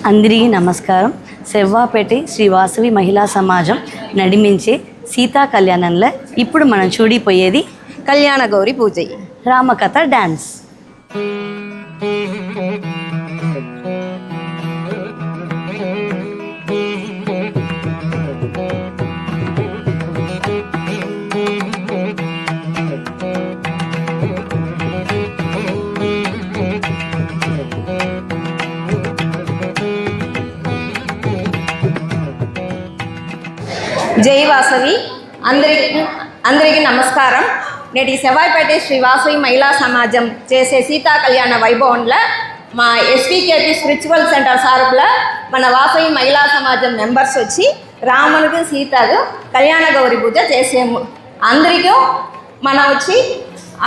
అందరికీ నమస్కారం. సెవ్వాపేట శ్రీ వాసవి మహిళా సమాజం నడిమించే సీతా కళ్యాణంలో ఇప్పుడు మనం చూడిపోయేది కళ్యాణ గౌరి పూజ, రామకథ డాన్స్. జై వాసవి. అందరికీ నమస్కారం. నేటి సెవ్వాయిపేట శ్రీ వాసవి మహిళా సమాజం చేసే సీతా కళ్యాణ వైభవంలో మా ఎస్వికేపి స్పిరిచువల్ సెంటర్ సార్పులో మన వాసవి మహిళా సమాజం మెంబర్స్ వచ్చి రామునికి సీతకు కళ్యాణ గౌరి పూజ చేసాము. అందరికీ మనం వచ్చి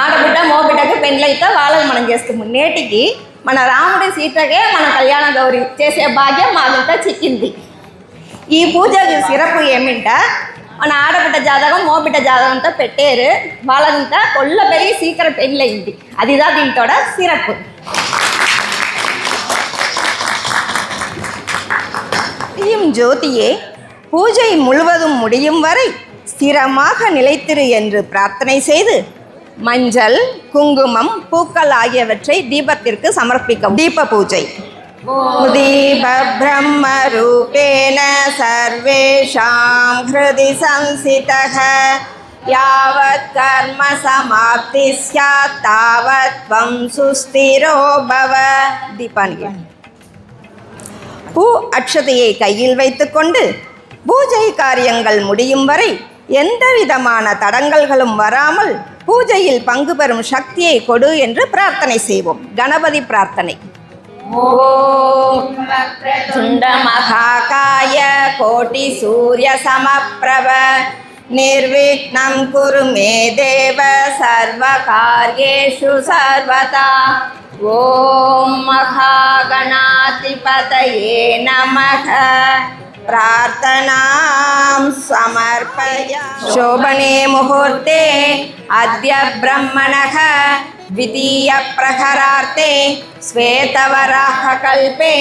ఆడబిడ్డ మోబిడ్డకు పెళ్ళైతే వాళ్ళని మనం చేస్తాము. నేటికి మన రాముడి సీతకే మన కళ్యాణ గౌరి చేసే భాగ్యం మాకంతా చిక్కింది. ఈ పూజకి సిరపు ఏమింట మన ఆడబిడ్డ జాతకం మోబిడ్డ జాతకంతో పెట్టారు. వాళ్ళంతా కొల్ల పెరిగి సీకర పెళ్ళయింది. அதுதான் దీంతோட சிறப்பு. ஜோதியே பூஜை முழுவதும் முடியும் வரை ஸ்திரமாக நிலைத்திரு என்று பிரார்த்தனை செய்து மஞ்சள், குங்குமம், பூக்கள் ஆகியவற்றை தீபத்திற்கு சமர்ப்பிக்கவும். தீப பூஜை. दीप ब्रह्मरूपेण सर्वेषां हृदि संस्थितः यावत् कर्म समाप्ति स्यात् तावत् त्वं सुस्थिरो भव. दीपानि பூ அக்ஷதையை கையில் வைத்துக்கொண்டு பூஜை காரியங்கள் முடியும் வரை எந்த விதமான தடங்கல்களும் வராமல் பூஜையில் பங்கு பெறும் சக்தியை கொடு என்று பிரார்த்தனை செய்வோம். கணபதி பிரார்த்தனை. ஓம் வக்ரதுண்ட மகாகாய கோட்டி சூரிய சமப்ரப நிர்விக்னம் குரு மே தேவ சர்வ கார்யேஷு சர்வதா. ஓம் மகாகணாதிபதயே நமः. प्रार्थनां समर्पयामि. शोभने मुहूर्ते अद्य ब्रह्मणः द्वितीय प्रहरार्थे श्वेतवराहकल्पे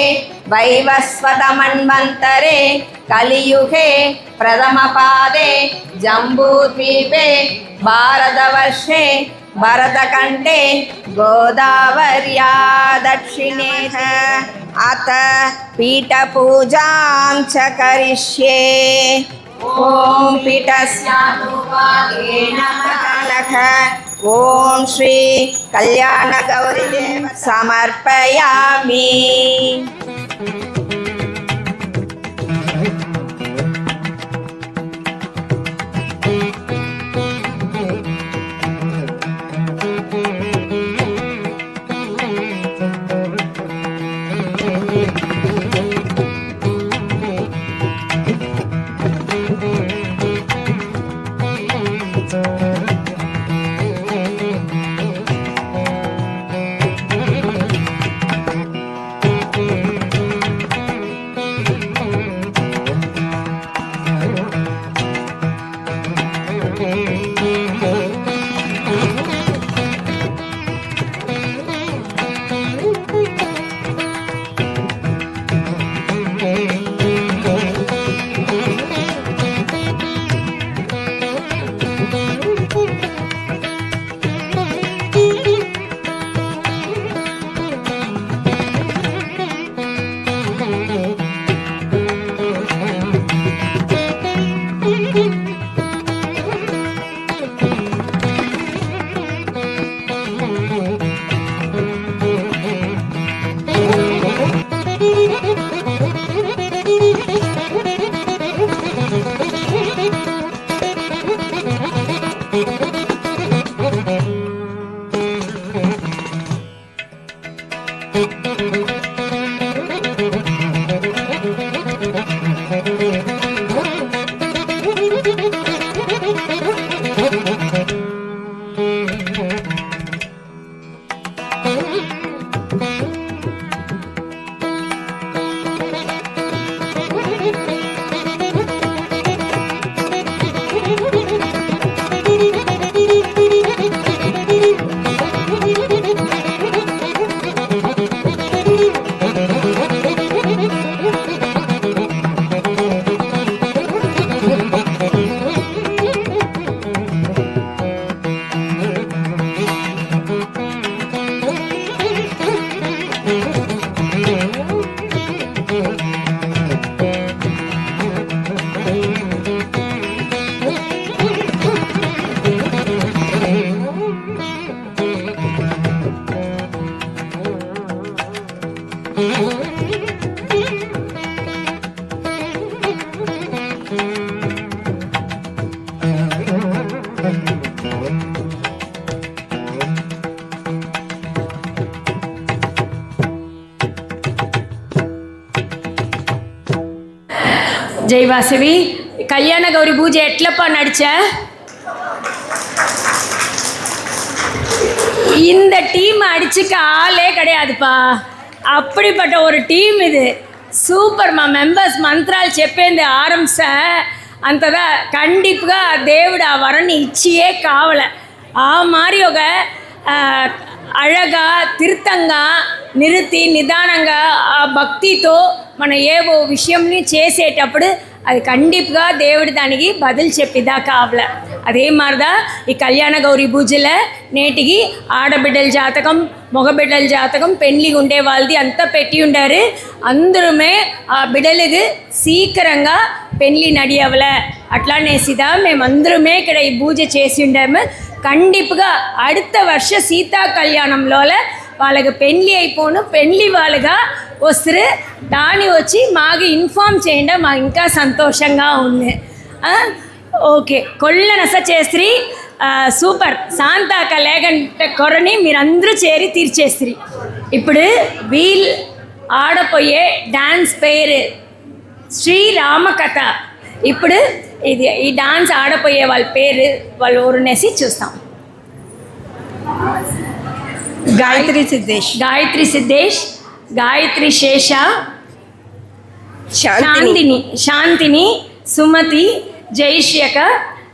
वैवस्वतमन्वन्तरे कलियुगे प्रथमपादे जम्बूद्वीपे भारतवर्षे भरतखण्डे गोदावर्या दक्षिणे अथ पीठपूजां च करिष्ये. ॐ पीठस्यानुवादे नमः. ॐ श्री कल्याणगौरी समर्पयामि. ஜெய் வாசவி, கல்யாண கௌரி பூஜை எட்லப்பா நடிச்ச? இந்த டீம் அடிச்சுக்க ஆளே கிடையாதுப்பா. அப்படிப்பட்ட ஒரு టీమ్ ఇది. సూపర్. మా మెంబర్స్ మంత్రాలు చెప్పింది ఆరంభిస్తా అంతదా ఖండిపుగా దేవుడు ఆ వరాన్ని ఇచ్చియే కావాల. ఆ మారి ఒక అழగా తిరుతంగా నిరుతి నిదానంగా ఆ భక్తితో మన ఏవో విషయంని చేసేటప్పుడు అది ఖండిపుగా దేవుడు దానికి బదులు చెప్పిదా కావాల. అదే మారిదా ఈ కళ్యాణ గౌరీ పూజల నేటికి ఆడబిడ్డల జాతకం మగబిడ్డల జాతకం పెళ్లి ఉండే వాళ్ళది అంతా పెట్టి ఉండారు. అందరమే ఆ బిడ్డలకు సీకరంగా పెళ్లి నడియవల అట్లానేసిదా మేమందరమే ఇక్కడ ఈ పూజ చేసి ఉండాము. ఖండిపుగా அடுத்த வருஷ సీతా కళ్యాణంలో వాళ్ళకి పెళ్లి అయిపోను పెళ్లి వాళ్ళుగా వస్తారు. దాన్ని వచ్చి మాకు ఇన్ఫామ్ చేయండి, మాకు ఇంకా సంతోషంగా ఉంది. ఓకే, కొళ్ళనస చేస్త్రీ. సూపర్. శాంతాక లేకంటే కొరని మీరందరూ చేరి తీర్చేస్త్రీ. ఇప్పుడు వీల్ ఆడపోయే డాన్స్ పేరు శ్రీరామకథ. ఇప్పుడు ఇది ఈ డాన్స్ ఆడపోయే వాళ్ళ పేరు వాళ్ళు ఊరునేసి చూస్తాం. గాయత్రి సిద్ధేష్, గాయత్రి సిద్ధేష్, గాయత్రి శేష, శాంతిని, శాంతిని, సుమతి, జైష్యక.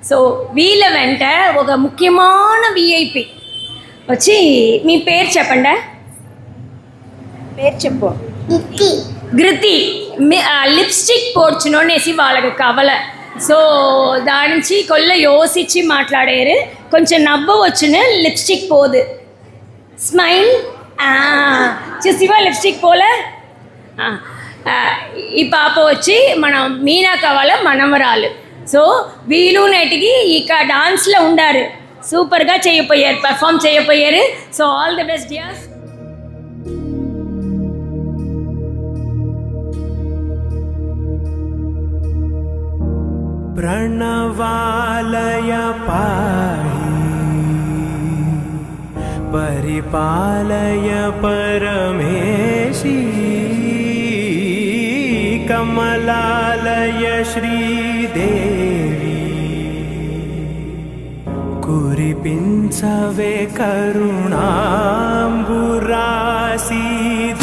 సో వీళ్ళ వెంట ఒక ముఖ్యమైన విఐపి వచ్చి మీ పేరు చెప్పండి. పేరు చెప్పు. గృతి. లిప్స్టిక్ పోడ్చునోనేసి వాళ్ళకి కవల. సో దాని నుంచి కొల్ల యోసిచ్చి మాట్లాడారు. కొంచెం నవ్వు వచ్చిన లిప్స్టిక్ పోదు. స్మైల్. చూసివా లిప్స్టిక్ పోలే. ఈ పాప వచ్చి మన మీనా కవాల మనమరాలు. సో వీళ్ళు నేటికి ఇక డాన్స్లో ఉండారు. సూపర్గా చేయపోయారు, పర్ఫామ్ చేయపోయారు. So all the best dears. प्रणवालय पाहि परिपालय परमेशी कमलालय श्रीदेवी कुरिपिंचवे करुणांबुरासी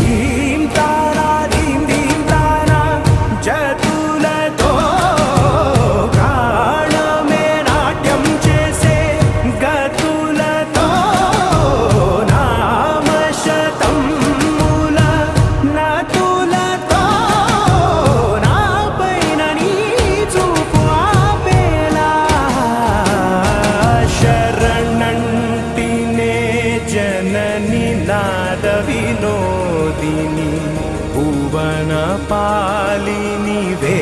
धीम तारा धीम धीम तारा जतुलतो विनोदिनी भुवन पालिनी वे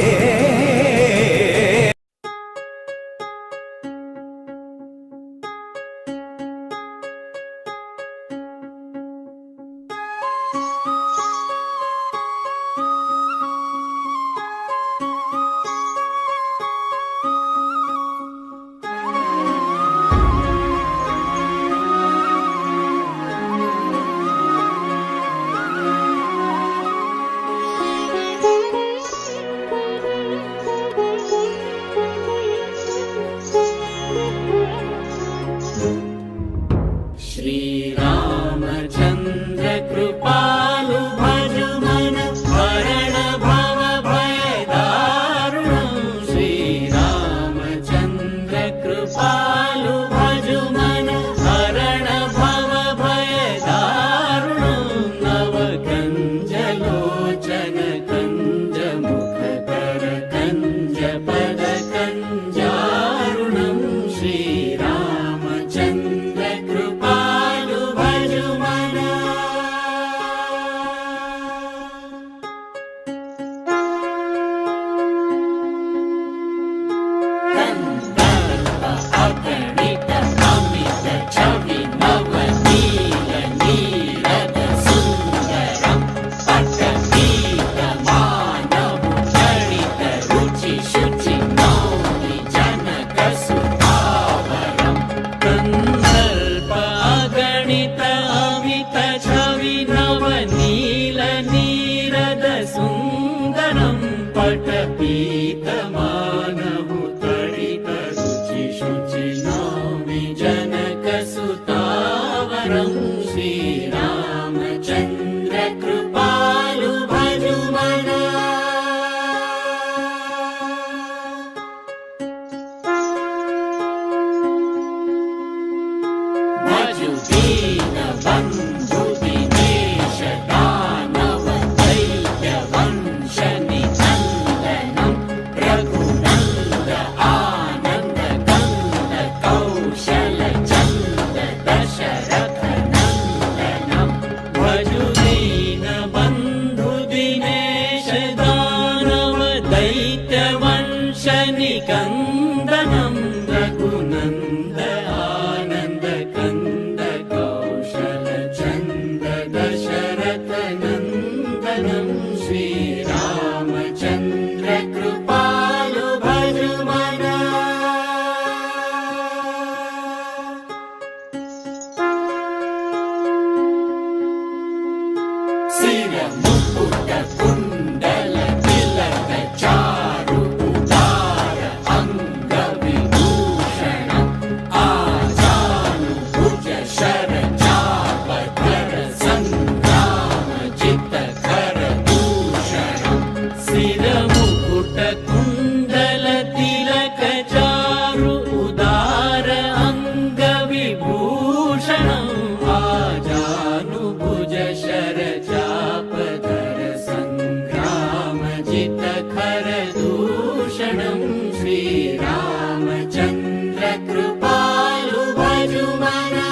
श्रीरामचन्द्र कृपालु भजु मन हरण भव भय दारुणं श्रीरामचन्द्र कृपालु भजु मन हरण भव भय दारुणं नव कंज लोचन कंज मुख कर कंज पद कंजारुणं श्रीरामचन्द्र कृपालु भजु मन अगणित अमित छवि नवनील नीरद सुंदरम पटनीत मानव चरित रुचि शुचि नौमि जनक सुतावरम कंदर्प अगणित अमित छवि नवनील नीरद सुंदरम पटपीतमानहु तडितरुचिशुचिनोमि जनकसुतावरं श्रीरामचन्द्र कृपालु भजुमना भजु दीनबन्धु दिनेश दानव दैत्यवंशनिकन्दनं रघुनन्द आनन्द कन्द कौशलचन्द दशरथनन्दनं भजु दीनबन्धु दिनेश दानव दैत्यवंशनिकन्दनं रघुनन्द आनन्द कन्द कौशलचन्द दशरथनन्दनं श्रीरामचन्द्र कृपालु भजुमना सिरमुकुट कुण्डल तिलक चारु उदार अङ्गविभूषणम् आजानुभुज शरचापधर सङ्ग्रामजितकर दूषणम् सिरमुकुट कुण्डल तिलक चारु उदार अङ्गविभूषणम् आजानुभुज शरचापधर सङ्ग्रामजितकर दूषणं श्रीरामचन्द्र कृपालु भजुमना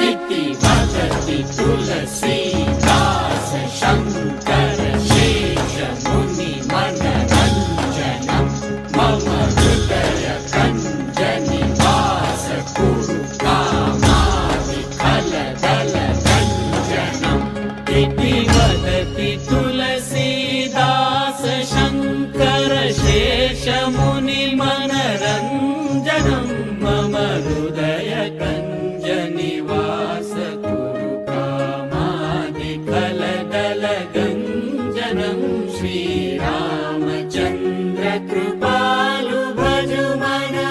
इति वदति तुलसीदास शङ्कर शेष मुनिमनरञ्जनं मम हृदय कञ्जनिवास कुरु कामादिकलदलगञ्जनम् इति वदति तुलसीदास शङ्कर शेष मुनिमनरञ्जनं मम हृदय कञ्जनिवास कुरु कामादिकलदलगञ्जनं श्रीरामचन्द्र कृपालु भजुमना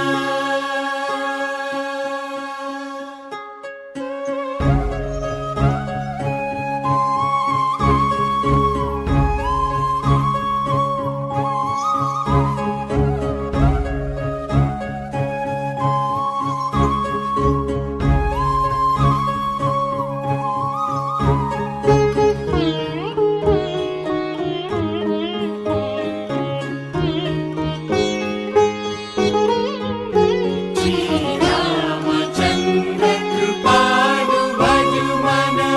श्रीरामचन्द्र कृपालु भजुमना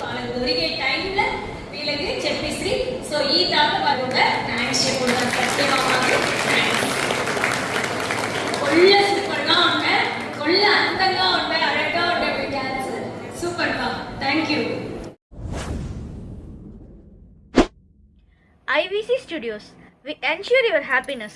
వాళ్ళకి దొరికే టైంలో వీళ్ళకి చెప్పేసి సో ఈ దాకా వాళ్ళు కూడా థ్యాంక్స్ చెప్పుకుంటారు సత్యమామకి కొల్ల సూపర్గా ఉంటాయి కొల్ల అందంగా ఉంటాయి అழகா ఉంటాయి మీ డాన్స్ సూపర్గా thank you IVC Studios. We ensure your happiness.